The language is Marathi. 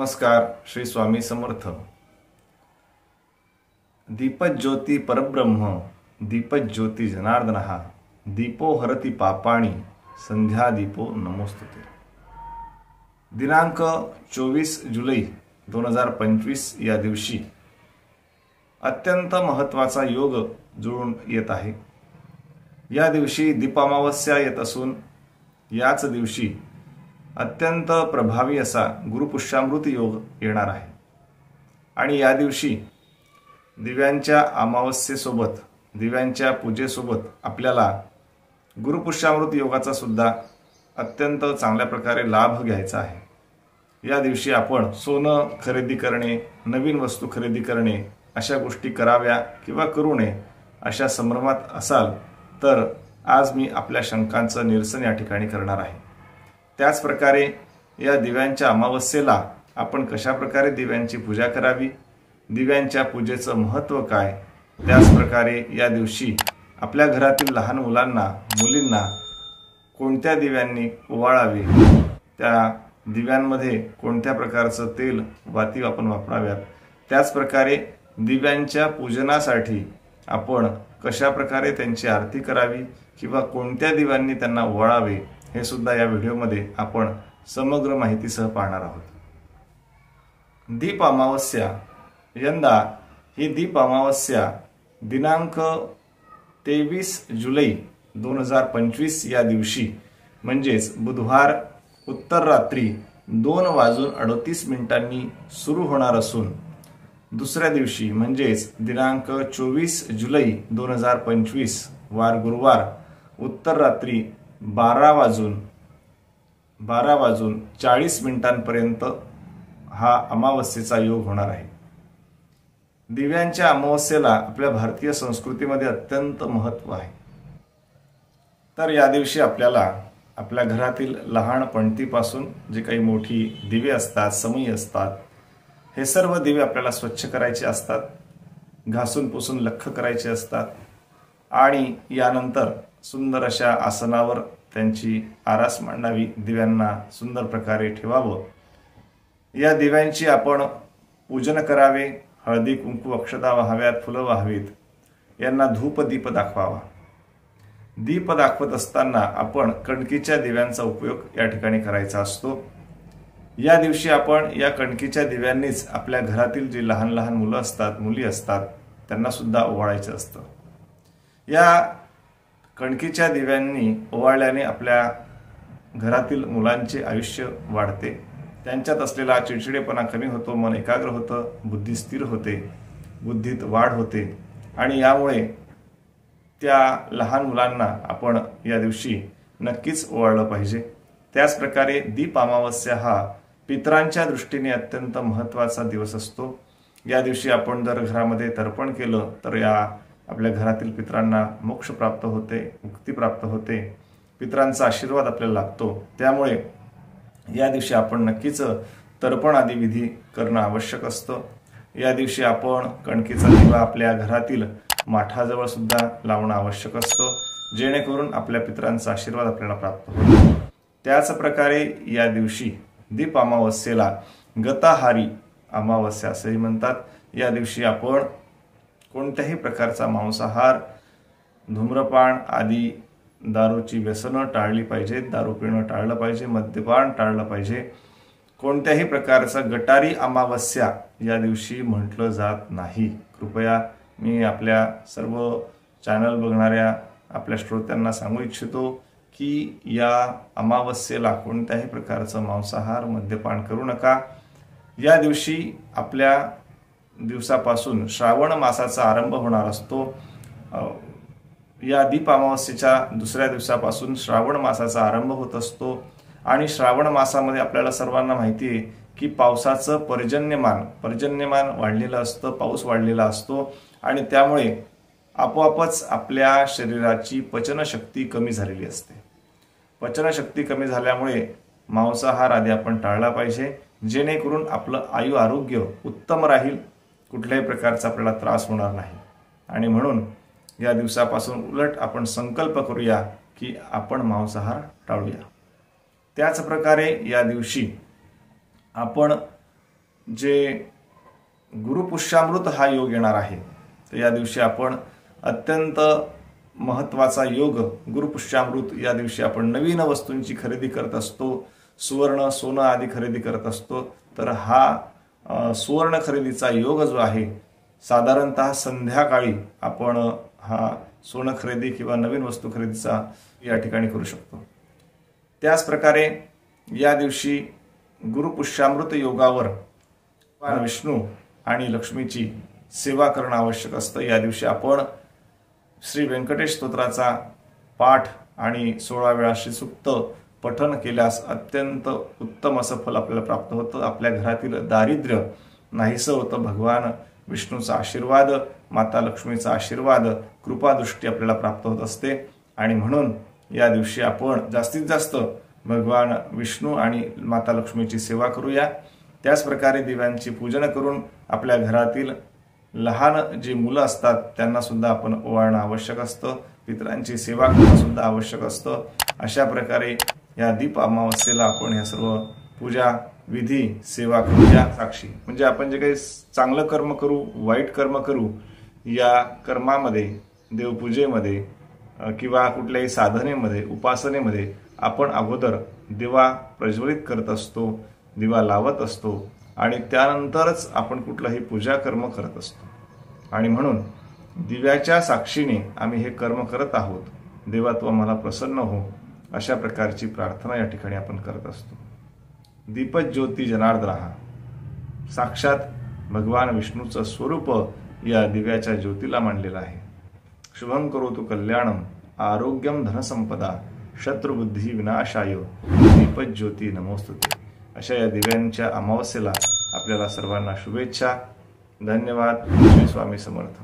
नमस्कार. श्री स्वामी समर्थ. दीपज्योती परब्रह्म दीपज्योती जनार्दनः दीपो हरति पापाणि संध्या दीपो नमोस्तुते. दिनांक 24 जुलै 2025 या दिवशी अत्यंत महत्त्वाचा योग जुळून येत आहे. या दिवशी दीपामावस्या येत असून याच दिवशी अत्यंत प्रभावी असा गुरुपुष्यामृत योग येणार आहे. आणि या दिवशी दिव्यांच्या अमावस्येसोबत दिव्यांच्या पूजेसोबत आपल्याला गुरुपुष्यामृत योगाचा सुद्धा अत्यंत चांगल्या प्रकारे लाभ घ्यायचा आहे. या दिवशी आपण सोनं खरेदी करणे, नवीन वस्तू खरेदी करणे अशा गोष्टी कराव्या किंवा करू नये अशा संभ्रमात असाल तर आज मी आपल्या शंकांचं निरसन या ठिकाणी करणार आहे. त्याच प्रकारे या दिव्यांच्या अमावस्येला आपण कशा प्रकारे दिव्यांची पूजा करावी, दिव्यांच्या पूजेचं महत्त्व काय, त्याच प्रकारे या दिवशी आपल्या घरातील लहान मुलांना मुलींना कोणत्या दिव्यांनी ओवाळावे, त्या दिव्यांमध्ये कोणत्या प्रकारचं तेल वाती आपण वापराव्यात, त्याच प्रकारे दिव्यांच्या पूजनासाठी आपण कशा प्रकारे त्यांची आरती करावी किंवा कोणत्या दिव्यांनी त्यांना ओवाळावे हे सुद्धा या व्हिडिओमध्ये आपण समग्र माहितीसह पाहणार आहोत. दीप अमावस्या. यंदा ही दीप अमावस्या दिनांक 23 जुलै 2025 या दिवशी म्हणजेच बुधवार उत्तर रात्री 2:38 सुरू होणार असून दुसऱ्या दिवशी म्हणजेच दिनांक 24 जुलै 2025 वार गुरुवार उत्तर रात्री 12:40 हा अमावस्येचा योग होणार आहे. दिव्यांच्या अमावस्येला आपल्या भारतीय संस्कृतीमध्ये अत्यंत महत्त्व आहे. तर या दिवशी आपल्याला आपल्या घरातील लहान पणतीपासून जे काही मोठी दिवे असतात, समई असतात, हे सर्व दिवे आपल्याला स्वच्छ करायचे असतात, घासून पुसून लख्ख करायचे असतात आणि यानंतर सुंदर अशा आसनावर त्यांची आरास मांडावी, दिव्यांना सुंदर प्रकारे ठेवावं. या दिव्यांची आपण पूजन करावे, हळदी कुंकू अक्षता वाहाव्यात, फुलं वाहावीत, यांना धूप दीप दाखवावा. दीप दाखवत असताना आपण कणकीच्या दिव्यांचा उपयोग या ठिकाणी करायचा असतो. या दिवशी आपण या कणकीच्या दिव्यांनीच आपल्या घरातील जी लहान लहान मुलं असतात, मुली असतात, त्यांना सुद्धा ओवाळायचं असतं. या कणकीच्या दिव्यांनी ओवाळल्याने आपल्या घरातील मुलांचे आयुष्य वाढते, त्यांच्यात असलेला चिडचिडेपणा कमी होतो, मन एकाग्र होतं, बुद्धी स्थिर होते, बुद्धीत वाढ होते आणि यामुळे त्या लहान मुलांना आपण या दिवशी नक्कीच ओवाळलं पाहिजे. त्याच प्रकारे दीप अमावस्या हा पितरांच्या दृष्टीने अत्यंत महत्त्वाचा दिवस असतो. या दिवशी आपण जर घरामध्ये तर्पण केलं तर या आपल्या घरातील पितरांना मोक्ष प्राप्त होते, मुक्ती प्राप्त होते, पितरांचा आशीर्वाद आपल्याला लाभतो. त्यामुळे या दिवशी आपण नक्कीच तर्पण आदी विधी करणं आवश्यक असतं. या दिवशी आपण कणकीचा दिवा आपल्या घरातील माठाजवळ सुद्धा लावणं आवश्यक असतं, जेणेकरून आपल्या पितरांचा आशीर्वाद आपल्याला प्राप्त होतो. त्याच प्रकारे या दिवशी दीप अमावस्येला गताहारी अमावस्या असेही म्हणतात. या दिवशी आपण कोणत्याही प्रकारचा मांसाहार, धूम्रपान आदी दारूची व्यसनं टाळली पाहिजेत, दारू पिणं टाळलं पाहिजे, मद्यपान टाळलं पाहिजे. कोणत्याही प्रकारचा गटारी अमावस्या या दिवशी म्हटलं जात नाही. कृपया मी आपल्या सर्व चॅनल बघणाऱ्या आपल्या श्रोत्यांना सांगू इच्छितो की या अमावस्येला कोणत्याही प्रकारचं मांसाहार, मद्यपान करू नका. या दिवशी आपल्या दिवसापासून श्रावण मासाचा आरंभ होणार असतो. या दीप अमावस्येच्या दुसऱ्या दिवसापासून श्रावण मासाचा आरंभ होत असतो आणि श्रावण मासामध्ये आपल्याला सर्वांना माहिती आहे की पावसाचं पर्जन्यमान वाढलेलं असतं, पाऊस वाढलेला असतो आणि त्यामुळे आपोआपच आपल्या शरीराची पचनशक्ती कमी झालेली असते. पचनशक्ती कमी झाल्यामुळे मांसाहार आदी आपण टाळला पाहिजे, जेणेकरून आपलं आरोग्य उत्तम राहील, कुठल्याही प्रकारचा आपल्याला त्रास होणार नाही. आणि म्हणून या दिवसापासून उलट आपण संकल्प करूया की आपण मांसाहार टाळूया. त्याच प्रकारे या दिवशी आपण जे गुरुपुष्यामृत हा योग येणार आहे, तर या दिवशी आपण अत्यंत महत्त्वाचा योग गुरुपुष्यामृत या दिवशी आपण नवीन वस्तूंची खरेदी करत असतो, सुवर्ण सोनं आदी खरेदी करत असतो। तर हा सुवर्ण खरेदीचा योग जो आहे, साधारणतः संध्याकाळी आपण हा सोनं खरेदी किंवा नवीन वस्तू खरेदीचा या ठिकाणी करू शकतो। त्याच प्रकारे या दिवशी गुरुपुष्यामृत योगावर विष्णू आणि लक्ष्मीची सेवा करणं आवश्यक असतं। या दिवशी आपण श्री व्यंकटेश स्तोत्राचा पाठ आणि 16 वेळा श्रीसूक्त पठन केल्यास अत्यंत उत्तम असं फल आपल्याला प्राप्त होतं। आपल्या घरातील दारिद्र्य नाहीसं होतं। भगवान विष्णूचा आशीर्वाद, माता लक्ष्मीचा आशीर्वाद, कृपादृष्टी आपल्याला प्राप्त होत असते आणि म्हणून या दिवशी आपण जास्तीत जास्त भगवान विष्णू आणि माता लक्ष्मीची सेवा करूया। त्याच प्रकारे दिव्यांची पूजन करून आपल्या घरातील लहान जी मुलं असतात त्यांना सुद्धा आपण ओवाळणं आवश्यक असतं, पितरांची सेवा करणं सुद्धा आवश्यक असतं। अशा प्रकारे या दीप अमावस्येला आपण ह्या सर्व पूजा विधी सेवा करूया। साक्षी म्हणजे आपण जे काही चांगलं कर्म करू, वाईट कर्म करू, या कर्मामध्ये, देवपूजेमध्ये किंवा कुठल्याही साधनेमध्ये, उपासनेमध्ये आपण अगोदर दिवा प्रज्वलित करत असतो, दिवा लावत असतो आणि त्यानंतरच आपण कुठलाही पूजा कर्म करत असतो। आणि म्हणून दिव्याच्या साक्षीने आम्ही हे कर्म करत आहोत, देवा तू आम्हाला प्रसन्न हो, अशा प्रकारची प्रार्थना या ठिकाणी आपण करत असतो। दीपज्योती जनार्दनः, साक्षात भगवान विष्णूचं स्वरूप या दिव्याच्या ज्योतीला मांडलेलं आहे। शुभं करोतु कल्याणम, आरोग्यम धनसंपदा, शत्रुबुद्धी विनाशाय, दीपज्योती नमोस्तुते। अशा या दिव्यांच्या अमावस्येला आपल्याला सर्वांना शुभेच्छा। धन्यवाद। श्री स्वामी समर्थ।